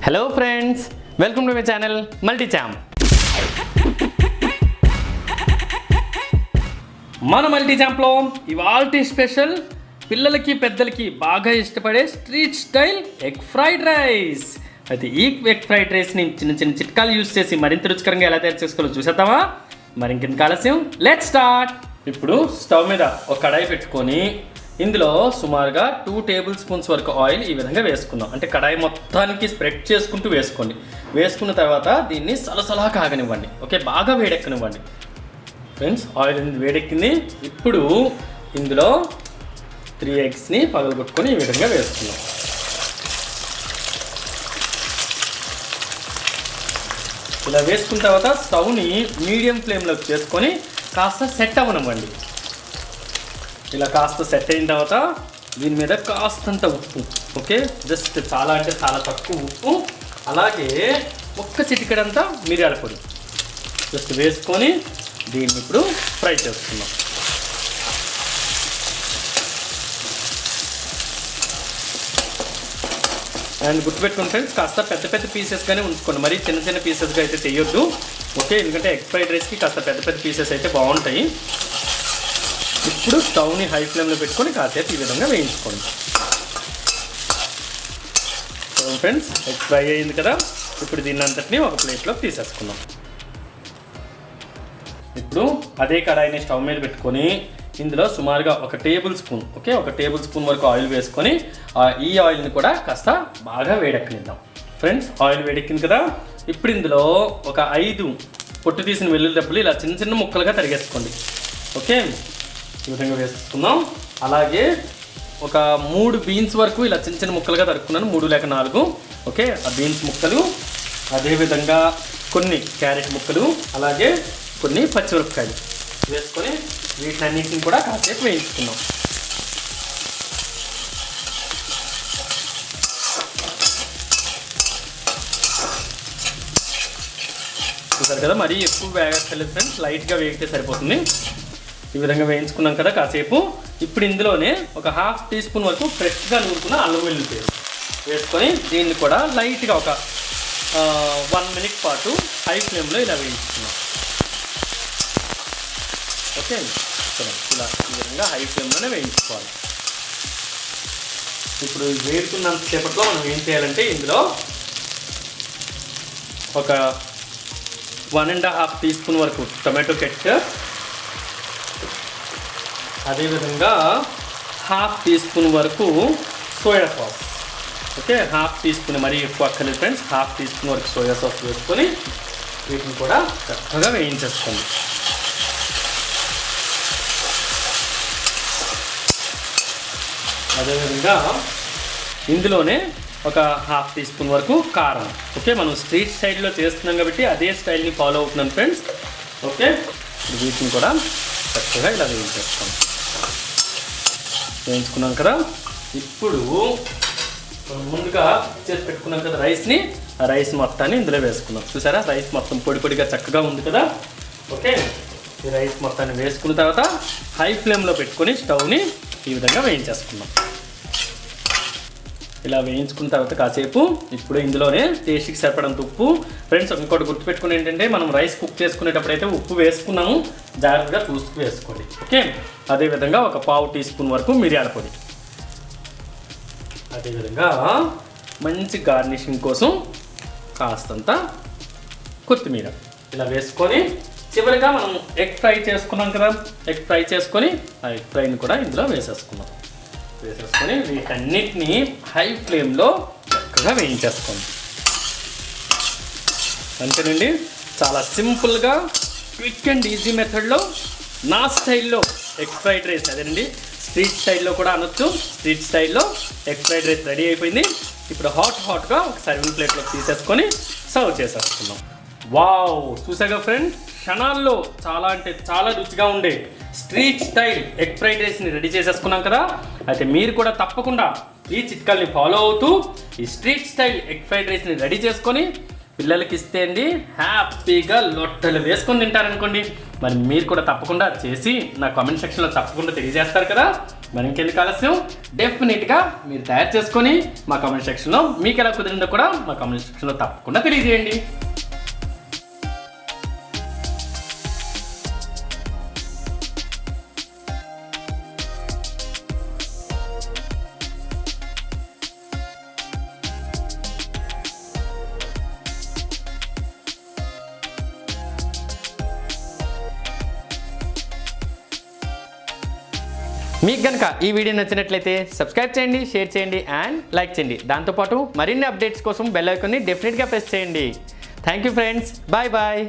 Hello friends, welcome to my channel multi champ. మన multi ఛాంప్లో ఇవాల్టి స్పెషల్ పిల్లలకి పెద్దలకి బాగా ఇష్టపడే street style egg fried rice. అయితే ఈ ఎగ్ ఫ్రైడ్ రైస్ని చిన్న చిన్న చిట్కాలు యూజ్ చేసి మరింత రుచికరంగా ఎలా తయారు చేసుకోవాలో చూసేద్దామా? మరి ఇంకెందుకు ఆలస్యం, లెట్స్ స్టార్ట్. ఇప్పుడు స్టవ్ మీద ఒక కడాయి పెట్టుకొని ఇందులో సుమారుగా 2 టేబుల్ స్పూన్స్ వరకు ఆయిల్ ఈ విధంగా వేసుకుందాం. అంటే కడాయి మొత్తానికి స్ప్రెడ్ చేసుకుంటూ వేసుకోండి. వేసుకున్న తర్వాత దీన్ని సలసలా కాగనివ్వండి. ఓకే, బాగా వేడెక్కనివ్వండి. ఫ్రెండ్స్, ఆయిల్ వేడెక్కింది. ఇప్పుడు ఇందులో 3 ఎగ్స్ని పగలగొట్టుకొని ఈ విధంగా వేసుకుందాం. ఇలా వేసుకున్న తర్వాత స్టవ్ని మీడియం ఫ్లేమ్లోకి చేసుకొని కాస్త సెట్ అవ్వనివ్వండి. ఇలా కాస్త సెట్ అయిన తర్వాత దీని మీద కాస్తంత ఉప్పు, ఓకే, జస్ట్ చాలా అంటే చాలా తక్కువ ఉప్పు, అలాగే ఒక్క చిటికెడంతా మిరియాల పొడి జస్ట్ వేసుకొని దీన్ని ఇప్పుడు ఫ్రై చేసుకుందాం. అండ్ గుర్తుపెట్టుకోండి ఫ్రెండ్స్, కాస్త పెద్ద పెద్ద పీసెస్గానే ఉంచుకోండి, మరి చిన్న చిన్న పీసెస్గా అయితే చేయొద్దు. ఓకే, ఎందుకంటే ఎగ్ ఫ్రైడ్ రైస్కి కాస్త పెద్ద పెద్ద పీసెస్ అయితే బాగుంటాయి. ఇప్పుడు స్టవ్ని హై ఫ్లేమ్లో పెట్టుకొని కాసేపు ఈ విధంగా వేయించుకోండి. ఫ్రెండ్స్, ఎగ్ ఫ్రై అయింది కదా, ఇప్పుడు దీన్ని అంతటిని ఒక ప్లేట్లో తీసేసుకుందాం. ఇప్పుడు అదే కడాయిని స్టవ్ మీద పెట్టుకొని ఇందులో సుమారుగా ఒక టేబుల్ స్పూన్, ఓకే, ఒక టేబుల్ స్పూన్ వరకు ఆయిల్ వేసుకొని ఈ ఆయిల్ని కూడా కాస్త బాగా వేడెక్కనిద్దాం. ఫ్రెండ్స్, ఆయిల్ వేడెక్కింది కదా, ఇప్పుడు ఇందులో ఒక 5 పొట్టు తీసిన వెల్లుల్లి రెబ్బలు ఇలా చిన్న చిన్న ముక్కలుగా తరిగేసుకోండి. ఓకే, ఈ విధంగా వేసుకుందాం. అలాగే ఒక 3 బీన్స్ వరకు ఇలా చిన్న చిన్న ముక్కలుగా తరుక్కున్నాను, 3 లేక 4. ఓకే, ఆ బీన్స్ ముక్కలు, అదేవిధంగా కొన్ని క్యారెట్ ముక్కలు, అలాగే కొన్ని పచ్చిమిరపకాయలు వేసుకొని వీటన్నిటిని కూడా కాసేపు వేయించుకుందాం. చూసారు కదా, మరీ ఎక్కువ వేగక్కర్లేదు ఫ్రెండ్స్, లైట్గా వేగితే సరిపోతుంది. ఈ విధంగా వేయించుకున్నాం కదా కాసేపు. ఇప్పుడు ఇందులోనే ఒక 1/2 టీ స్పూన్ వరకు ఫ్రెష్గా నూరుకున్న అల్లం వెల్లుల్లి పేస్ట్ వేసుకొని దీన్ని కూడా లైట్గా ఒక 1 మినిట్ పాటు హై ఫ్లేమ్లో ఇలా వేయించుకున్నాం. ఓకే, ఇలా ఈ విధంగా హై ఫ్లేమ్లోనే వేయించుకోవాలి. ఇప్పుడు వేడుకున్నంతసేపట్లో మనం ఏం చేయాలంటే ఇందులో ఒక 1.5 టీ స్పూన్ వరకు టొమాటో కెచప్, అదేవిధంగా 1/2 టీ స్పూన్ వరకు soya sauce. Okay, 1/2 tea spoon, మరీ ఎక్కువ అక్కర్లేదు ఫ్రెండ్స్, 1/2 టీ స్పూన్ వరకు సోయా సాస్ వేసుకొని వీటిని కూడా చక్కగా వేయించేసుకోండి. అదేవిధంగా ఇందులోనే ఒక 1/2 టీ స్పూన్ వరకు కారం. ఓకే, మనం స్ట్రీట్ స్టైల్లో చేస్తున్నాం కాబట్టి అదే స్టైల్ని ఫాలో అవుతున్నాను ఫ్రెండ్స్. ఓకే, వీటిని కూడా చక్కగా ఇలా వేయించేస్తాం. వేయించుకున్నాం కదా, ఇప్పుడు ముందుగా చేసి పెట్టుకున్నాం కదా రైస్ని, ఆ రైస్ మొత్తాన్ని ఇందులో వేసుకున్నాం. చూసారా, రైస్ మొత్తం పొడి పొడిగా చక్కగా ఉంది కదా. ఓకే, ఈ రైస్ మొత్తాన్ని వేసుకున్న తర్వాత హై ఫ్లేమ్లో పెట్టుకొని స్టవ్ని ఈ విధంగా వేయించేసుకున్నాం. ఇలా వేయించుకున్న తర్వాత కాసేపు ఇప్పుడు ఇందులోనే టేస్ట్కి సరిపడంత ఉప్పు. ఫ్రెండ్స్, ఇంకోటి గుర్తుపెట్టుకుని ఏంటంటే మనం రైస్ కుక్ చేసుకునేటప్పుడు అయితే ఉప్పు వేసుకున్నాము, జాగ్రత్తగా చూసుకు వేసుకోండి. ఓకే, అదేవిధంగా ఒక 1/2 టీ స్పూన్ వరకు మిరియాల పొడి, అదేవిధంగా మంచి గార్నిషింగ్ కోసం కాస్తంత కొత్తిమీర ఇలా వేసుకొని చివరిగా మనం ఎగ్ ఫ్రై చేసుకున్నాం కదా, ఎగ్ ఫ్రై చేసుకొని ఆ ఎగ్ ఫ్రైని కూడా ఇందులో వేసేసుకున్నాం. వేసేసుకొని వీటన్నిటిని హై ఫ్లేమ్లో చక్కగా వేయించేసుకోండి. అంతేనండి, చాలా సింపుల్గా క్విక్ అండ్ ఈజీ మెథడ్లో నా స్టైల్లో ఎగ్ ఫ్రైడ్ రైస్, అదేనండి స్ట్రీట్ స్టైల్లో కూడా అనొచ్చు, స్ట్రీట్ స్టైల్లో ఎగ్ ఫ్రైడ్ రైస్ రెడీ అయిపోయింది. ఇప్పుడు హాట్గా ఒక సర్వింగ్ ప్లేట్లో తీసేసుకొని సర్వ్ చేసేసుకున్నాం. వావ్, చూసాగా ఫ్రెండ్, క్షణాల్లో చాలా అంటే చాలా రుచిగా ఉండే స్ట్రీట్ స్టైల్ ఎగ్ ఫ్రైడ్ రైస్ని రెడీ చేసేసుకున్నాం కదా. అయితే మీరు కూడా తప్పకుండా ఈ చిట్కాల్ని ఫాలో అవుతూ ఈ స్ట్రీట్ స్టైల్ ఎగ్ ఫ్రైడ్ రైస్ని రెడీ చేసుకొని పిల్లలకి ఇస్తే అండి హ్యాపీగా లొట్టలు వేసుకొని తింటారనుకోండి. మరి మీరు కూడా తప్పకుండా చేసి నా కామెంట్ సెక్షన్లో తప్పకుండా తెలియజేస్తారు కదా. మరి ఇంకెందుకు ఆలస్యం, డెఫినెట్గా మీరు తయారు చేసుకొని మా కామెంట్ సెక్షన్లో మీకు ఎలా కుదిరిందో కూడా మా కామెంట్ సెక్షన్లో తప్పకుండా తెలియజేయండి. మీకు కనుక ఈ వీడియో నచ్చినట్లయితే సబ్స్క్రైబ్ చేయండి, షేర్ చేయండి అండ్ లైక్ చేయండి. దాంతోపాటు మరిన్ని అప్డేట్స్ కోసం బెల్ ఐకాన్ని డెఫినెట్గా ప్రెస్ చేయండి. Thank you friends, bye bye.